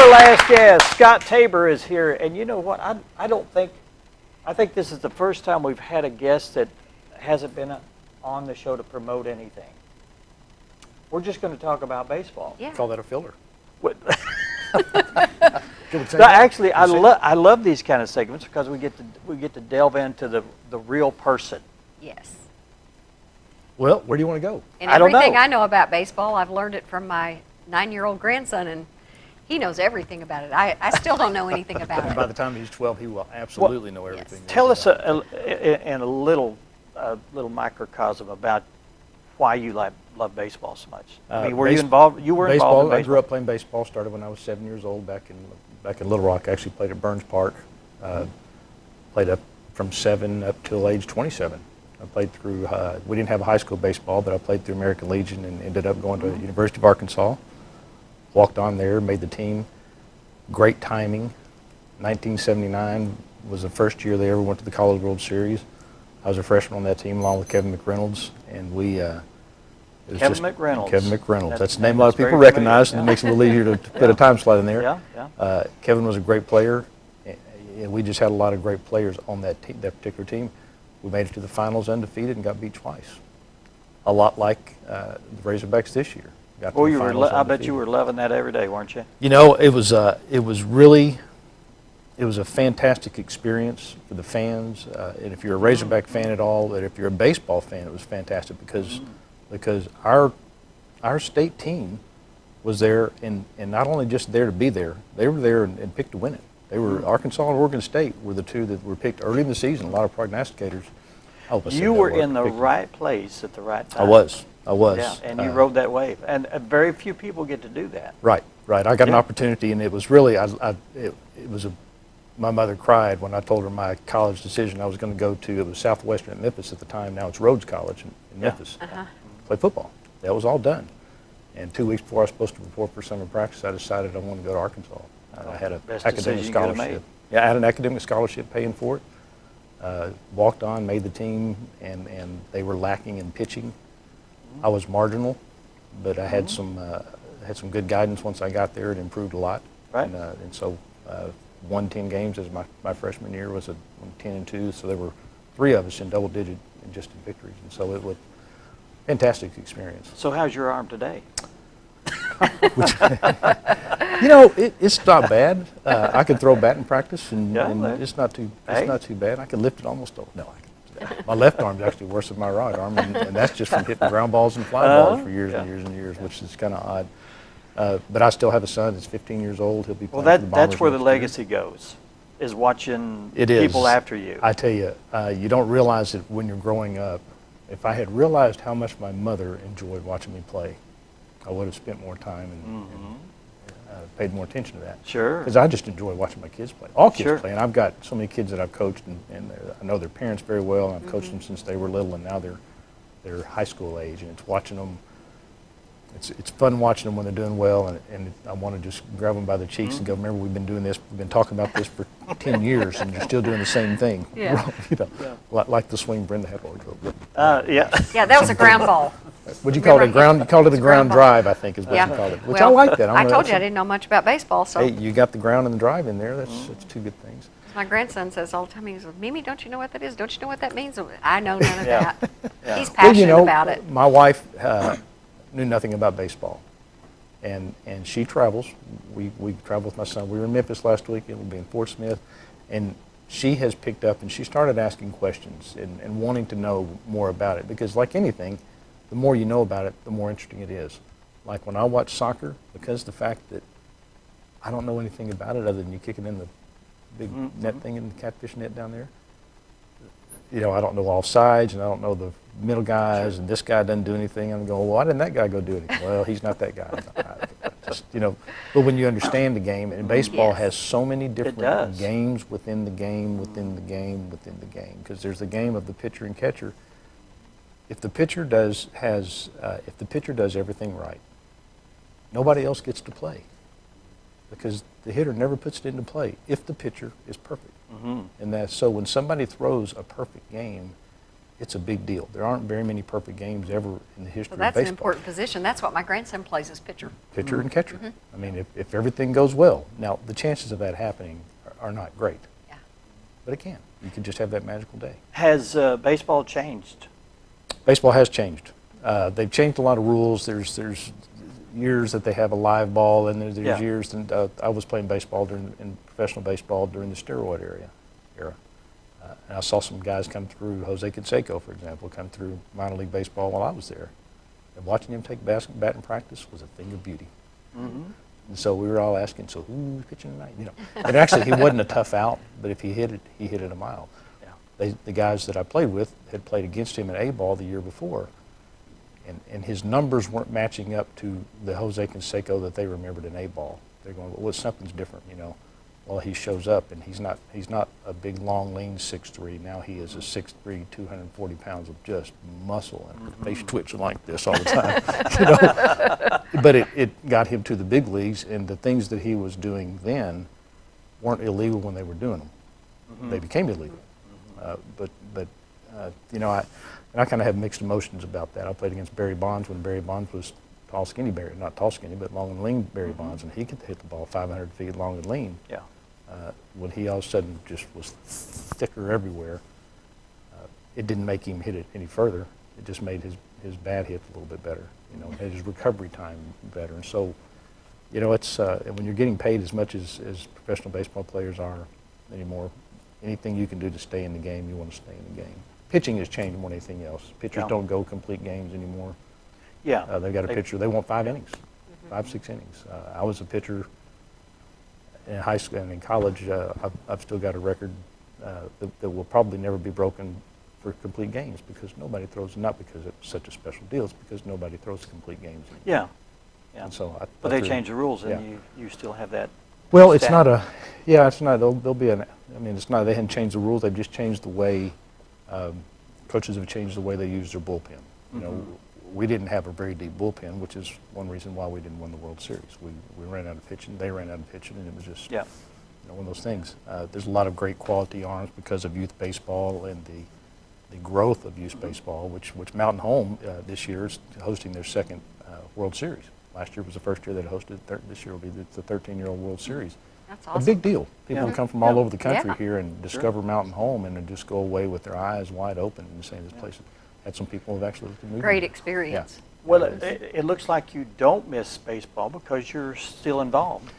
last guest, Scott Tabor, is here. And you know what? I think this is the first time we've had a guest that hasn't been on the show to promote anything. We're just going to talk about baseball. Yeah. Call that a filler. No, actually, I love these kind of segments because we get to delve into the real person. Yes. Well, where do you want to go? And I don't everything know. I know about baseball, I've learned it from my 9-year-old grandson, and he knows everything about it. I still don't know anything about And by it. the time he's 12, he will absolutely know everything. Yes. Tell us in a little microcosm about why you love baseball so much. I mean, were you involved? You were involved in baseball. I grew up playing baseball. Started when I was 7 years old back in Little Rock. Actually played at Burns Park. Played up from 7 up till age 27. I played through. We didn't have a high school baseball, but I played through American Legion and ended up going to the University of Arkansas. Walked on there, made the team. Great timing. 1979 was the first year they ever went to the College World Series. I was a freshman on that team along with Kevin McReynolds, and we. Kevin McReynolds. Kevin McReynolds. That's a name a lot of people recognize, and it makes it a little easier to put a time slot in there. Yeah. Kevin was a great player. And we just had a lot of great players on that particular team. We made it to the finals undefeated and got beat twice. A lot like the Razorbacks this year. Got to the finals I bet undefeated. you were loving that every day, weren't you? You know, it was a fantastic experience for the fans. And if you're a Razorback fan at all, and if you're a baseball fan, it was fantastic because our state team was there and not only just there to be there, they were there and picked to win it. They were Arkansas and Oregon State were the two that were picked early in the season. A lot of prognosticators. I hope I said You that were word, in the picked them. right place at the right time. I was. Yeah, and you rode that wave. And very few people get to do that. Right. I got an Yeah. opportunity, and it was really, my mother cried when I told her my college decision I was going to go to. It was Southwestern at Memphis at the time. Now it's Rhodes College in Memphis. Play football. That was all done. And 2 weeks before I was supposed to report for summer practice, I decided I wanted to go to Arkansas. I had an Best academic decision you could have scholarship. made. Yeah, I had an academic scholarship paying for it. Walked on, made the team, and they were lacking in pitching. I was marginal, but I had some good guidance once I got there. It improved a lot. Right. And so won 10 games as my freshman year was 10-2. So there were 3 of us in double digit and just in victories. And so it was a fantastic experience. So how's your arm today? You know, it's not bad. I could throw a bat in practice, and it's not too bad. I can lift it almost. My left arm is actually worse than my right arm, and that's just from hitting ground balls and fly balls for years and years and years, which is kind of odd. But I still have a son that's 15 years old. He'll be playing for the Bombers that's where the next year. legacy goes, is watching It is. people after you. I tell you, you don't realize it when you're growing up. If I had realized how much my mother enjoyed watching me play, I would have spent more time and paid more attention to that. Sure. Because I just enjoy watching my kids play. All kids Sure. play. And I've got so many kids that I've coached, and I know their parents very well, and I've coached them since they were little, and now they're high school age. And it's watching them. It's fun watching them when they're doing well, and I want to just grab them by the cheeks and go, remember, we've been doing this, we've been talking about this for 10 years, and you're still doing the same thing. Yeah. You know, like the swing Brenda had always wrote. Yeah. Yeah, that was a ground ball. What'd you call it? You called it a ground ball. drive, I think is what Yeah. you called it. Which Well, I like that. I told you I didn't know much about baseball, so Hey, you got the ground and the drive in there. That's 2 good things. my grandson says all the time, he goes, Mimi, don't you know what that is? Don't you know what that means? I know none of Yeah. that. Yeah. He's passionate Well, about it. my wife knew nothing about baseball, and she travels. We travel with my son. We were in Memphis last week, and we'll be in Fort Smith, and she has picked up and she started asking questions and wanting to know more about it, because like anything, the more you know about it, the more interesting it is. Like when I watch soccer, because the fact that I don't know anything about it other than you kick it in the big net thing in the catfish net down there. You know, I don't know all sides, and I don't know the middle guys, and this guy doesn't do anything. I'm going, well, why didn't that guy go do anything? Well, he's not that guy. Just, you know, but when you understand the game, and baseball Yes. has so many different does. games within the game, within the game, within the game, because there's the game of the pitcher and catcher. If the pitcher does everything right, nobody else gets to play, because the hitter never puts it into play if the pitcher is perfect. And that's so when somebody throws a perfect game, it's a big deal. There aren't very many perfect games ever in the history Well, that's of an baseball. important position. That's what my grandson plays as pitcher. Pitcher and catcher. I mean, if everything goes well. Now, the chances of that happening are not great, Yeah. but it can. You can just have that magical day. Has baseball changed? Baseball has changed. They've changed a lot of rules. There's years that they have a live ball, and there's Yeah. years. And I was playing baseball in professional baseball during the steroid era. And I saw some guys come through. Jose Canseco, for example, come through minor league baseball while I was there. And watching him take batting practice was a thing of beauty. Mm-hmm. And so we were all asking, so who's pitching tonight? You know, and actually he wasn't a tough out, but if he hit it a mile. Yeah. The guys that I played with had played against him in A-ball the year before, and his numbers weren't matching up to the Jose Canseco that they remembered in A-ball. They're going, well, something's different, you know. Well, he shows up, and he's not a big, long, lean 6'3". Now he is a 6'3", 240 pounds of just muscle and face twitching like this all the time. You know? But it got him to the big leagues, and the things that he was doing then weren't illegal when they were doing them. They became illegal. But you know, I kind of have mixed emotions about that. I played against Barry Bonds when Barry Bonds was tall, skinny Barry, not tall, skinny, but long and lean Barry Bonds, and he could hit the ball 500 feet long and lean. Yeah. When he all of a sudden just was thicker everywhere, it didn't make him hit it any further. It just made his bat hit a little bit better, you know, made his recovery time better. And so, you know, it's when you're getting paid as much as professional baseball players are anymore, anything you can do to stay in the game, you want to stay in the game. Pitching has changed more than anything else. Pitchers Yeah. don't go complete games anymore. Yeah. They've got a pitcher. They want 5 innings, 5-6 innings. I was a pitcher in high school and in college. I've still got a record that will probably never be broken for complete games because nobody throws. Not because it's such a special deal. It's because nobody throws complete games anymore. Yeah. Yeah. And so But they changed the rules, and Yeah. you still have that. Well, it's stat. not a. Yeah, it's not. There'll be an. I mean, it's not. They hadn't changed the rules. They've just changed the way coaches have changed the way they use their bullpen. You know, we didn't have a very deep bullpen, which is one reason why we didn't win the World Series. We ran out of pitching. They ran out of pitching, and it was just Yeah. you know, one of those things. There's a lot of great quality arms because of youth baseball and the growth of youth baseball, which Mountain Home this year is hosting their second World Series. Last year was the first year that hosted. This year will be the 13-year-old World Series. That's A awesome. big deal. People Yeah. come from all Yeah. over the country Yeah. here and discover Mountain Home and then just go away with their eyes wide open and saying this place had some people who've actually looked at movies. Great experience. Well, it looks like you don't miss baseball because you're still involved.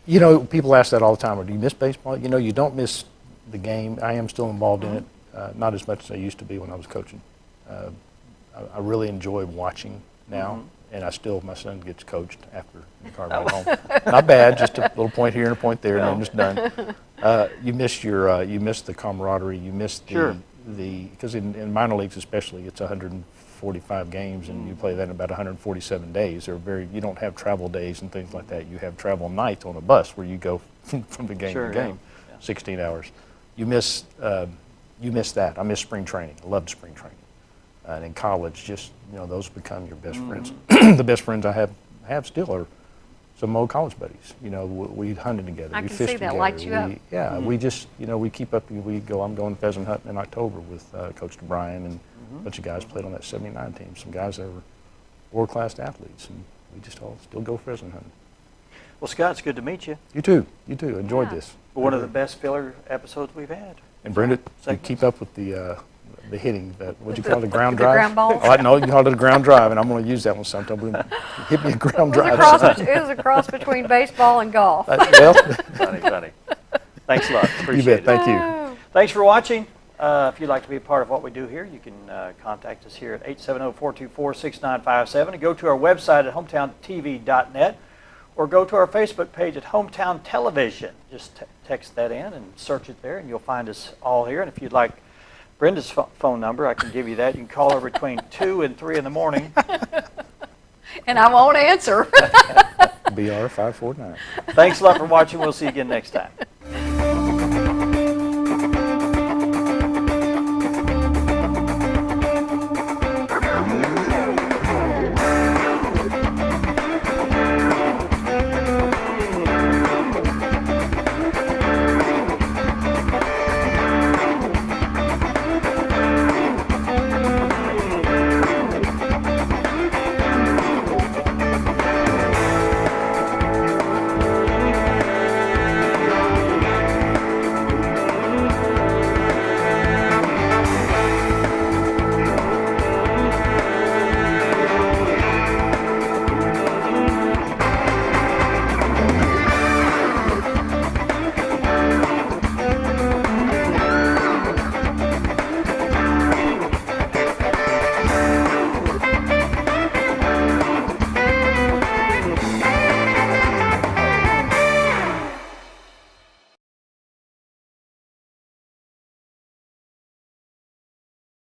You know, people ask that all the time. Do you miss baseball? You know, you don't miss the game. I am still involved in it, not as much as I used to be when I was coaching. I really enjoy watching now, and my son gets coached after the car ride home. Not bad, just a little point here and a point there, and then just done. You miss the camaraderie. You miss Sure. because in minor leagues especially, it's 145 games, and you play that in about 147 days. You don't have travel days and things like that. You have travel nights on a bus where you go from the game Sure, to yeah. game, 16 hours. You miss that. I miss spring training. I loved spring training. And in college, just those become your best friends. The best friends I have still are some old college buddies. We hunted together. I We can fished see that together. lights you up. Yeah, we just we keep up. I'm going pheasant hunting in October with Coach DeBryan and a bunch of guys played on that '79 team. Some guys that were world-class athletes, and we just all still go pheasant hunting. Well, Scott, it's good to meet you. You too. Enjoyed Yeah. this. One of the best filler episodes we've had. And Brenda, you Segments. keep up with the hitting. What'd you call it? The ground The drive? ground balls? Oh, no, you called it a ground drive, and I'm going to use that one sometime. Hit me a ground drive. It was a cross between baseball and golf. Well, Funny. Thanks a lot. you Appreciate bet. it. Thank you. Thanks for watching. If you'd like to be a part of what we do here, you can contact us here at 870-424-6957 and go to our website at hometowntv.net or go to our Facebook page at Hometown Television. Just text that in and search it there, and you'll find us all here. And if you'd like Brenda's phone number, I can give you that. You can call her between 2 and 3 in the morning. And I won't answer. BR 549. Thanks a lot for watching. We'll see you again next time.